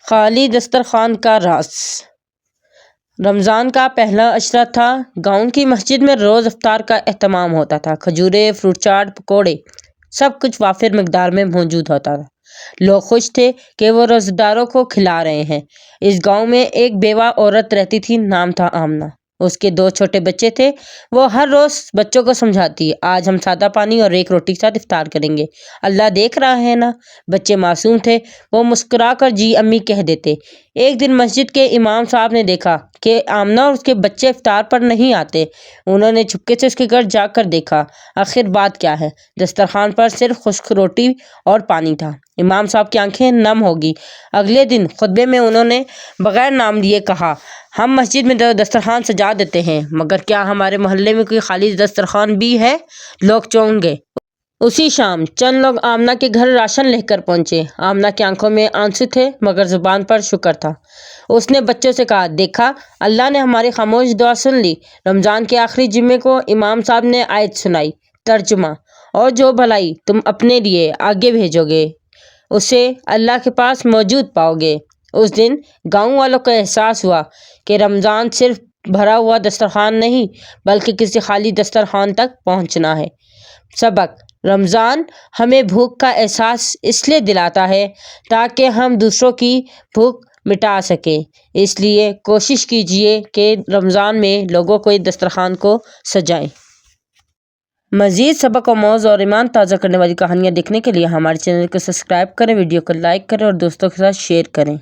خالی دسترخوان کا راز۔ رمضان کا پہلا اشرہ تھا۔ گاؤں کی مسجد میں روز افطار کا اہتمام ہوتا تھا۔ کھجورے، فروٹ چاٹ، پکوڑے، سب کچھ وافر مقدار میں موجود ہوتا تھا۔ لوگ خوش تھے کہ وہ روزہ داروں کو کھلا رہے ہیں۔ اس گاؤں میں ایک بیوہ عورت رہتی تھی، نام تھا آمنہ۔ اس کے 2 چھوٹے بچے تھے۔ وہ ہر روز بچوں کو سمجھاتی، آج ہم سادہ پانی اور ایک روٹی کے ساتھ افطار کریں گے، اللہ دیکھ رہا ہے نا۔ بچے معصوم تھے، وہ مسکرا کر جی امی کہہ دیتے۔ ایک دن مسجد کے امام صاحب نے دیکھا کہ آمنہ اور اس کے بچے افطار پر نہیں آتے۔ انہوں نے چپکے سے اس کے گھر جا کر دیکھا، آخر بات کیا ہے؟ دسترخوان پر صرف خشک روٹی اور پانی تھا۔ امام صاحب کی آنکھیں نم ہو گئی۔ اگلے دن خطبے میں انہوں نے بغیر نام لیے کہا، ہم مسجد میں دسترخوان سجا دیتے ہیں، مگر کیا ہمارے محلے میں کوئی خالی دسترخوان بھی ہے؟ لوگ چونک گئے۔ اسی شام چند لوگ آمنہ کے گھر راشن لے کر پہنچے۔ آمنہ کی آنکھوں میں آنسو تھے، مگر زبان پر شکر تھا۔ اس نے بچوں سے کہا، دیکھا، اللہ نے ہماری خاموش دعا سن لی۔ رمضان کے آخری جمعے کو امام صاحب نے آیت سنائی۔ ترجمہ: اور جو بھلائی تم اپنے لیے آگے بھیجو گے، اسے اللہ کے پاس موجود پاؤ گے۔ اس دن گاؤں والوں کو احساس ہوا کہ رمضان صرف بھرا ہوا دسترخوان نہیں، بلکہ کسی خالی دسترخوان تک پہنچنا ہے۔ سبق: رمضان ہمیں بھوک کا احساس اس لیے دلاتا ہے تاکہ ہم دوسروں کی بھوک مٹا سکیں۔ اس لیے کوشش کیجیے کہ رمضان میں لوگوں کے دسترخوان کو سجائیں۔ مزید سبق آموز اور ایمان تازہ کرنے والی کہانیاں دیکھنے کے لیے ہمارے چینل کو سبسکرائب کریں، ویڈیو کو لائک کریں اور دوستوں کے ساتھ شیئر کریں۔